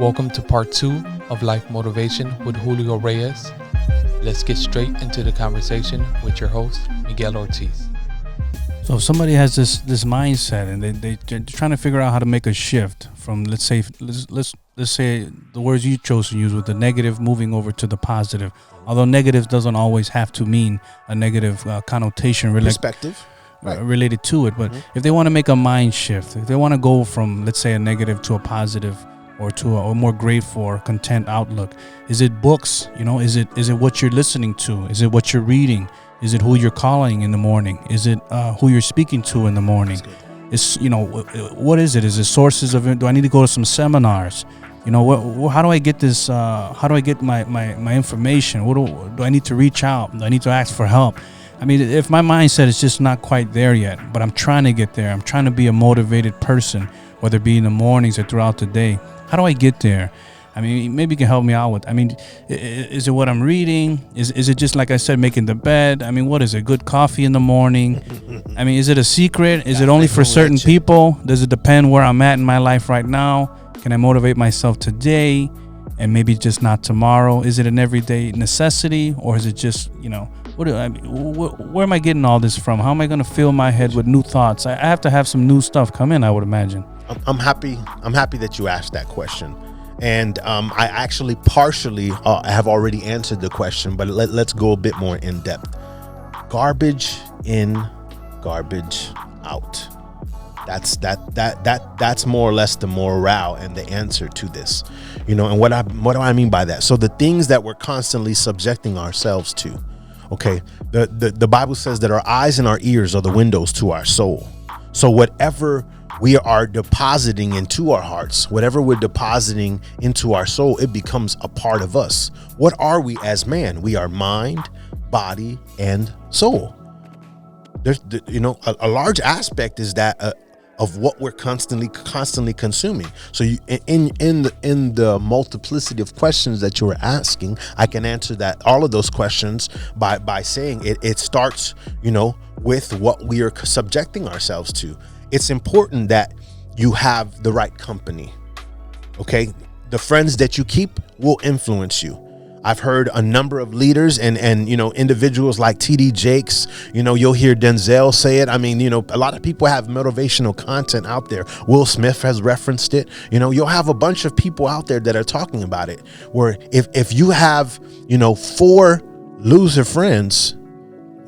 Welcome to part 2 of Life Motivation with Julio Reyes. Let's get straight into the conversation with your host, Miguel Ortiz. So if somebody has this mindset and they're trying to figure out how to make a shift from, let's say the words you chose to use with the negative moving over to the positive, although negative doesn't always have to mean a negative connotation perspective related to it. But if they want to make a mind shift, if they want to go from, let's say, a negative to a positive, or to a more grateful or content outlook, is it books? Is it what you're listening to? Is it what you're reading? Is it who you're calling in the morning? Is it who you're speaking to in the morning? It's what is it? Is it sources of it? Do I need to go to some seminars? How do I get this? How do I get my information? What do I need to reach out? Do I need to ask for help? I mean, if my mindset is just not quite there yet, but I'm trying to get there. I'm trying to be a motivated person, whether it be in the mornings or throughout the day. How do I get there? I mean, maybe you can help me out with. I mean, is it what I'm reading? Is it just, like I said, making the bed? I mean, what is it? Good coffee in the morning? I mean, is it a secret? Is it only for certain people? Does it depend where I'm at in my life right now? Can I motivate myself today and maybe just not tomorrow? Is it an everyday necessity, or is it just, where am I getting all this from? How am I going to fill my head with new thoughts? I have to have some new stuff come in, I would imagine. I'm happy that you asked that question. And I actually partially have already answered the question, but let's go a bit more in depth. Garbage in, garbage out. That's more or less the morale and the answer to this. And what do I mean by that? So the things that we're constantly subjecting ourselves to. Okay, the Bible says that our eyes and our ears are the windows to our soul. So whatever we are depositing into our hearts, whatever we're depositing into our soul, it becomes a part of us. What are we as man? We are mind, body, and soul. There's, a large aspect is that of what we're constantly consuming. So in the multiplicity of questions that you were asking, I can answer all of those questions by saying it starts, with what we are subjecting ourselves to. It's important that you have the right company. Okay, the friends that you keep will influence you. I've heard a number of leaders and individuals like TD Jakes, you'll hear Denzel say it. I mean, a lot of people have motivational content out there. Will Smith has referenced it. You'll have a bunch of people out there that are talking about it, where if you have, 4 loser friends,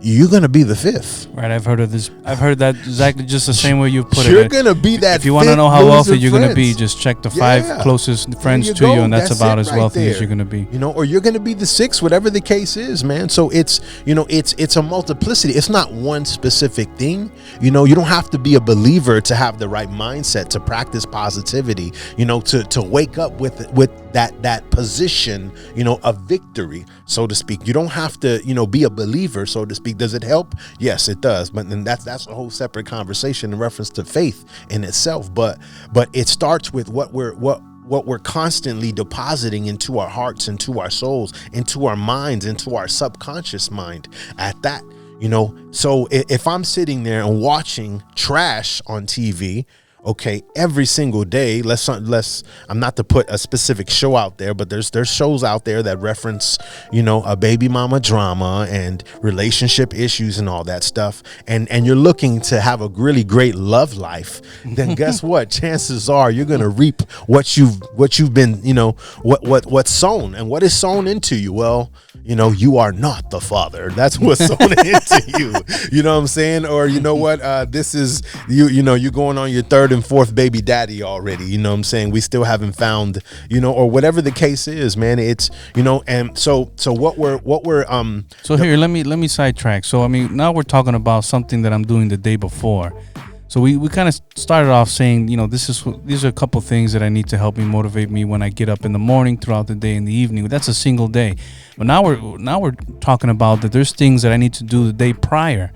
you're going to be the 5th. Right, I've heard of this. I've heard that exactly just the same way you put it. You're going to be that. If you want to know how wealthy you're going to be, just check the 5 closest friends to you, and that's about as wealthy as you're going to be. Or you're going to be the 6th, whatever the case is, man. So it's a multiplicity. It's not one specific thing. You don't have to be a believer to have the right mindset, to practice positivity, to wake up with that position, of victory, so to speak. You don't have to, be a believer, so to speak. Does it help? Yes, it does. But then that's a whole separate conversation in reference to faith in itself. But it starts with what we're constantly depositing into our hearts, into our souls, into our minds, into our subconscious mind. At that, so if I'm sitting there and watching trash on TV, okay, every single day, I'm not to put a specific show out there, but there's shows out there that reference, a baby mama drama and relationship issues and all that stuff. And you're looking to have a really great love life, then guess what? Chances are you're going to reap what you've been, what's sown. And what is sown into you? Well, you are not the father. That's what's sown into you. You know what I'm saying? Or this is you're going on your 3rd and 4th baby daddy already. You know what I'm saying? We still haven't found, or whatever the case is, man. It's, and so what we're so here, let me sidetrack. So I mean, now we're talking about something that I'm doing the day before. So we kind of started off saying, these are a couple things that I need to help me motivate me when I get up in the morning, throughout the day, in the evening. That's a single day. But now we're talking about that there's things that I need to do the day prior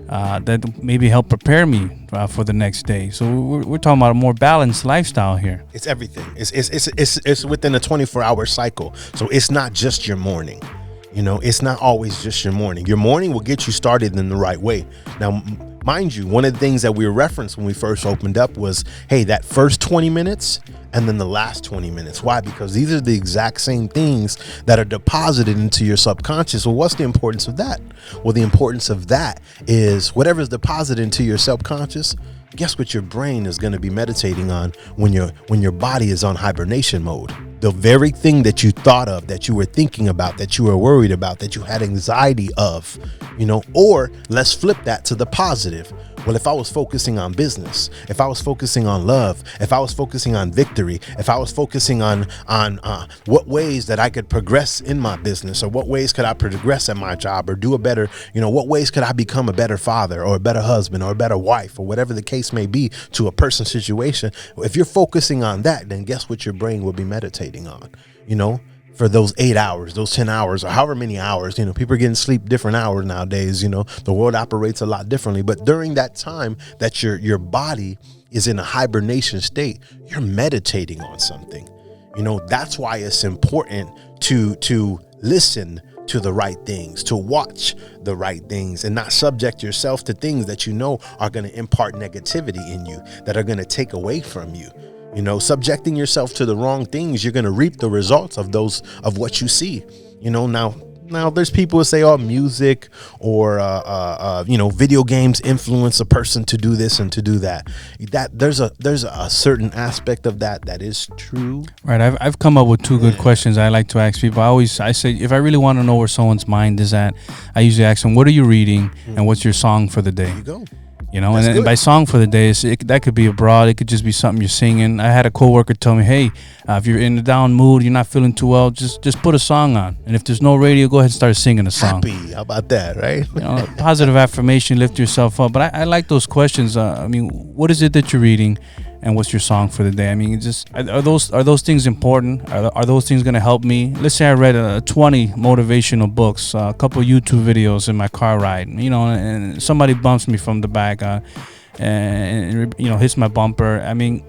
that maybe help prepare me for the next day. So we're talking about a more balanced lifestyle here. It's everything. It's within a 24-hour cycle. So it's not just your morning. You know, it's not always just your morning. Your morning will get you started in the right way. Now, mind you, one of the things that we referenced when we first opened up was, hey, that first 20 minutes and then the last 20 minutes. Why? Because these are the exact same things that are deposited into your subconscious. Well, what's the importance of that? Well, the importance of that is whatever is deposited into your subconscious, guess what your brain is going to be meditating on when your body is on hibernation mode. The very thing that you thought of, that you were thinking about, that you were worried about, that you had anxiety of, you know, or let's flip that to the positive. Well, if I was focusing on business, if I was focusing on love, if I was focusing on victory, if I was focusing on what ways that I could progress in my business, or what ways could I progress at my job, or do a better, you know, what ways could I become a better father or a better husband or a better wife, or whatever the case may be to a person's situation. If you're focusing on that, then guess what your brain will be meditating on, you know, for those 8 hours, those 10 hours, or however many hours. You know, people are getting sleep different hours nowadays. You know, the world operates a lot differently. But during that time that your body is in a hibernation state, you're meditating on something. You know, that's why it's important to listen to the right things, to watch the right things, and not subject yourself to things that you know are going to impart negativity in you, that are going to take away from you. You know, subjecting yourself to the wrong things, you're going to reap the results of what you see. You know, now there's people who say, oh, music or, you know, video games influence a person to do this and to do that. That there's a certain aspect of that is true. Right. I've come up with two good questions I like to ask people. I say, if I really want to know where someone's mind is at, I usually ask them, what are you reading and what's your song for the day? There you go. You know, and by song for the day, that could be abroad. It could just be something you're singing. I had a coworker tell me, hey, if you're in a down mood, you're not feeling too well, just put a song on. And if there's no radio, go ahead and start singing a song. Happy. How about that, right? You know, positive affirmation, lift yourself up. But I like those questions. I mean, what is it that you're reading? And what's your song for the day? I mean, are those things important? Are those things going to help me? Let's say I read 20 motivational books, a couple YouTube videos in my car ride, you know, and somebody bumps me from the back, and you know, hits my bumper. I mean,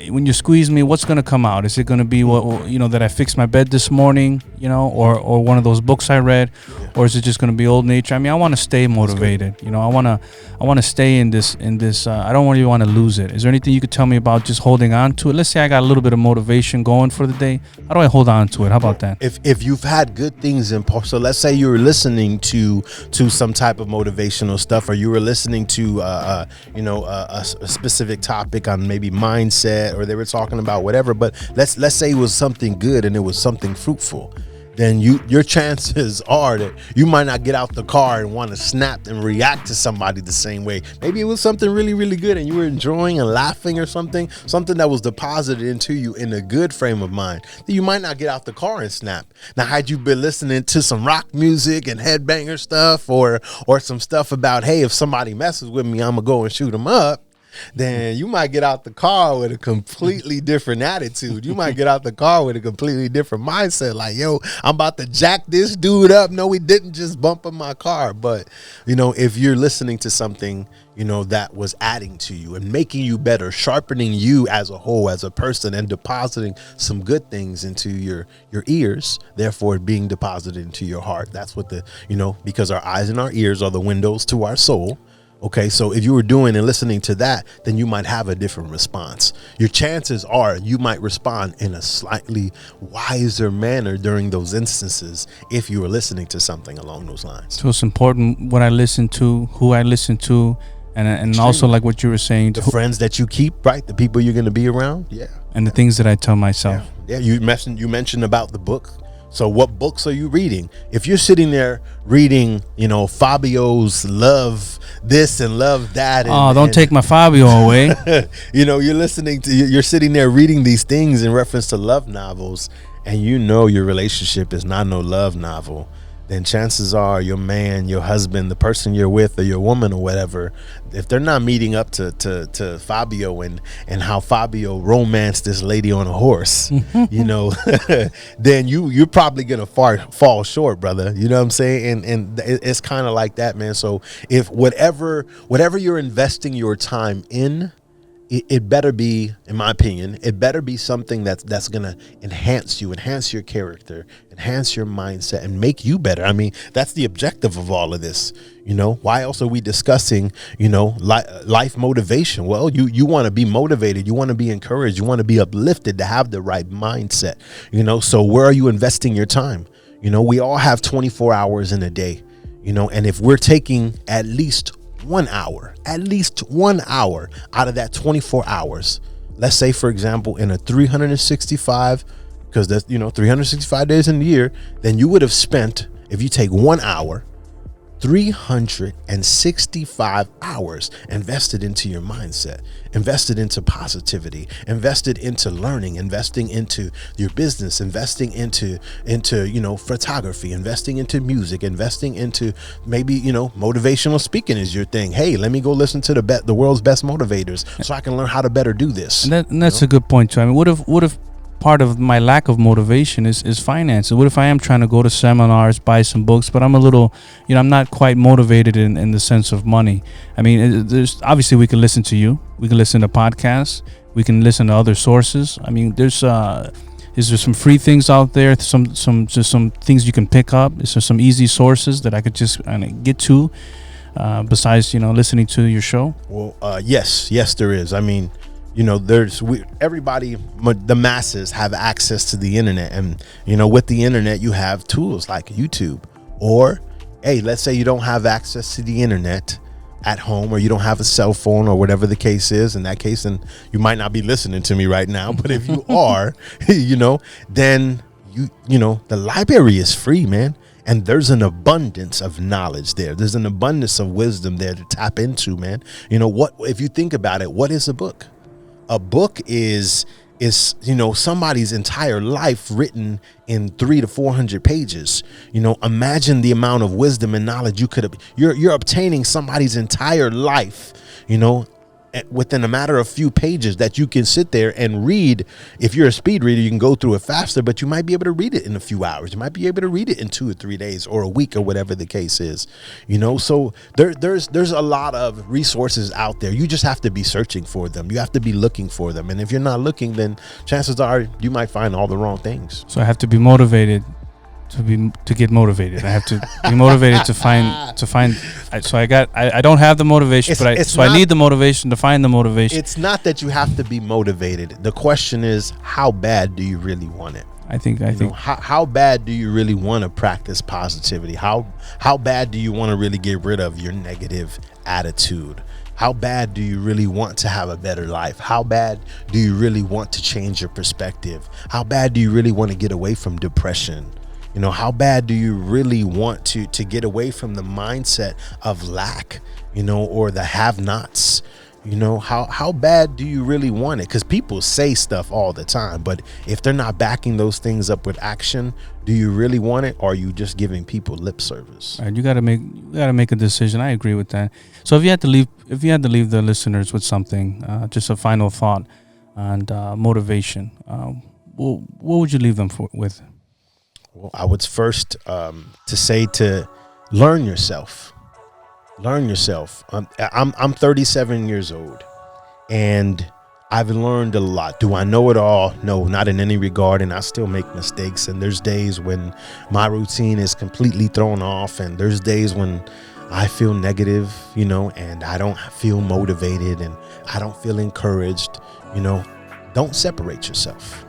when you squeeze me, what's going to come out? Is it going to be what, you know, that I fixed my bed this morning, you know, or one of those books I read, or is it just going to be old nature? I mean, I want to stay motivated. You know, I want to stay in this. I don't really want to lose it. Is there anything you could tell me about just holding on to it? Let's say I got a little bit of motivation going for the day. How do I hold on to it? How about that? If you've had good things in, so let's say you were listening to some type of motivational stuff, or you were listening to you know, a specific topic on maybe mindset, or they were talking about whatever, but let's say it was something good and it was something fruitful, then your chances are that you might not get out the car and want to snap and react to somebody the same way. Maybe it was something really, really good and you were enjoying and laughing, or something that was deposited into you in a good frame of mind. Then you might not get out the car and snap. Now, had you been listening to some rock music and headbanger stuff, or some stuff about, hey, if somebody messes with me, I'm gonna go and shoot them up, then you might get out the car with a completely different attitude. You might get out the car with a completely different mindset. Like, yo, I'm about to jack this dude up. No, he didn't just bump in my car. But, you know, if you're listening to something, you know, that was adding to you and making you better, sharpening you as a whole, as a person, and depositing some good things into your ears, therefore being deposited into your heart. That's what you know, because our eyes and our ears are the windows to our soul. Okay, so if you were doing and listening to that, then you might have a different response. Your chances are you might respond in a slightly wiser manner during those instances if you were listening to something along those lines. So it's important what I listen to, who I listen to, and also like what you were saying, the friends that you keep, right? The people you're going to be around, yeah, and the things that I tell myself. Yeah, you mentioned about the book. So what books are you reading? If you're sitting there reading, you know, Fabio's Love This and Love That. Don't take my Fabio away. You know, you're sitting there reading these things in reference to love novels, and you know your relationship is not no love novel, then chances are your man, your husband, the person you're with, or your woman or whatever, if they're not meeting up to Fabio and how Fabio romanced this lady on a horse, you know, then you're probably gonna fall short, brother. You know what I'm saying? And it's kind of like that, man. So if whatever you're investing your time in it better be, in my opinion, it better be something that's gonna enhance you, enhance your character, enhance your mindset, and make you better. I mean, that's the objective of all of this. Why else are we discussing, life motivation? Well, you want to be motivated, you want to be encouraged, you want to be uplifted, to have the right mindset. So where are you investing your time? We all have 24 hours in a day, and if we're taking at least 1 hour out of that 24 hours, let's say, for example, in a 365, because that's 365 days in the year, then you would have spent, if you take 1 hour, 365 hours invested into your mindset, invested into positivity, invested into learning, investing into your business, investing into photography, investing into music, investing into maybe motivational speaking is your thing. Hey, let me go listen to the world's best motivators so I can learn how to better do this. And that's a good point too. I mean, what if part of my lack of motivation is finance? What if I am trying to go to seminars, buy some books, but I'm a little, I'm not quite motivated in the sense of money? I mean, there's obviously, we can listen to you, we can listen to podcasts, we can listen to other sources. I mean, is there some free things out there? Some things you can pick up? Is there some easy sources that I could just get to besides listening to your show? Well, yes, there is. I mean, everybody, the masses have access to the internet, and with the internet you have tools like YouTube, or hey, let's say you don't have access to the internet at home, or you don't have a cell phone, or whatever the case is. In that case, and you might not be listening to me right now, but if you are, then the library is free, man. And there's an abundance of knowledge there. There's an abundance of wisdom there to tap into, man. What if you think about it, what is a book? A book is somebody's entire life written in 300 to 400 pages. Imagine the amount of wisdom and knowledge you could have. You're obtaining somebody's entire life, within a matter of few pages that you can sit there and read. If you're a speed reader, you can go through it faster, but you might be able to read it in a few hours. You might be able to read it in 2 or 3 days, or a week, or whatever the case is. So there's a lot of resources out there. You just have to be searching for them. You have to be looking for them. And if you're not looking, then chances are you might find all the wrong things. So I have to be motivated to get motivated. I have to be motivated to find. So I don't have the motivation, I need the motivation to find the motivation. It's not that you have to be motivated. The question is, how bad do you really want it? I think how bad do you really want to practice positivity? How bad do you want to really get rid of your negative attitude? How bad do you really want to have a better life? How bad do you really want to change your perspective? How bad do you really want to get away from depression? How bad do you really want to get away from the mindset of lack, or the have-nots? How bad do you really want it? Because people say stuff all the time, but if they're not backing those things up with action, do you really want it, or are you just giving people lip service? All right, you gotta make a decision. I agree with that. So if you had to leave the listeners with something, just a final thought on motivation, what would you leave them with? Well, I would first to say to learn yourself. Learn yourself. I'm 37 years old, and I've learned a lot. Do I know it all? No, not in any regard, and I still make mistakes. And there's days when my routine is completely thrown off, and there's days when I feel negative, and I don't feel motivated, and I don't feel encouraged. Don't separate yourself.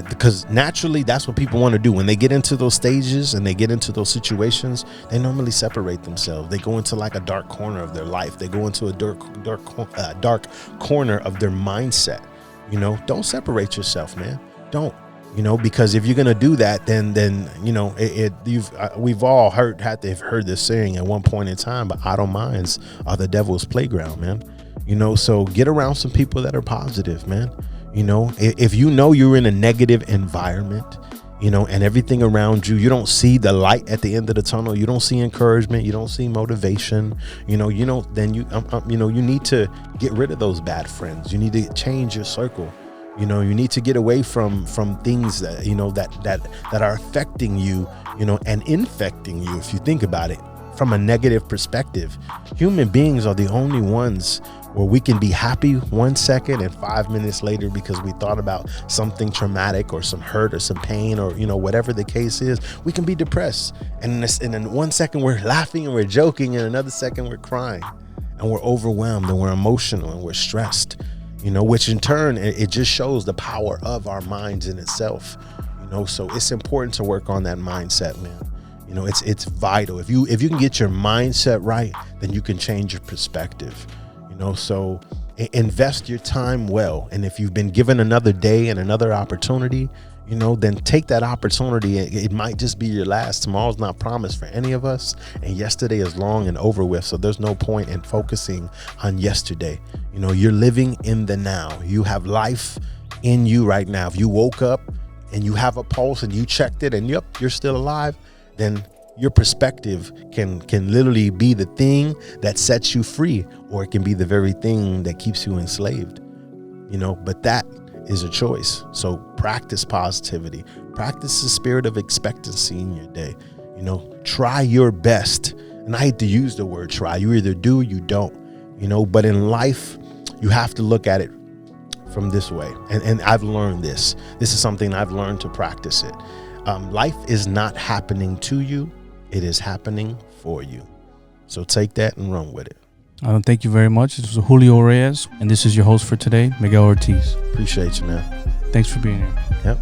Because naturally that's what people want to do when they get into those stages and they get into those situations. They normally separate themselves. They go into like a dark corner of their life. They go into a dark corner of their mindset. Don't separate yourself, man. Don't. Because if you're gonna do that, then we've all had to have heard this saying at one point in time, but idle minds are the devil's playground, man. So get around some people that are positive, man. If you're in a negative environment, and everything around you, you don't see the light at the end of the tunnel. You don't see encouragement. You don't see motivation. Then you need to get rid of those bad friends. You need to change your circle. You need to get away from things that, that are affecting you, and infecting you. If you think about it from a negative perspective, human beings are the only ones where we can be happy 1 second and 5 minutes later, because we thought about something traumatic or some hurt or some pain or, whatever the case is, we can be depressed. And in 1 second we're laughing and we're joking, and another second we're crying and we're overwhelmed and we're emotional and we're stressed, which in turn, it just shows the power of our minds in itself. So it's important to work on that mindset, man. It's vital. If you can get your mindset right, then you can change your perspective. So invest your time well. And if you've been given another day and another opportunity, then take that opportunity. It might just be your last. Tomorrow's not promised for any of us, and yesterday is long and over with. So there's no point in focusing on yesterday. You're living in the now. You have life in you right now. If you woke up and you have a pulse and you checked it and yep, you're still alive, then your perspective can literally be the thing that sets you free, or it can be the very thing that keeps you enslaved. But that is a choice. So practice positivity, practice the spirit of expectancy in your day. Try your best. And I hate to use the word try. You either do or you don't, but in life, you have to look at it from this way. And I've learned this. This is something I've learned to practice it. Life is not happening to you. It is happening for you. So take that and run with it. Thank you very much. This was Julio Reyes, and this is your host for today, Miguel Ortiz. Appreciate you, man. Thanks for being here. Yep.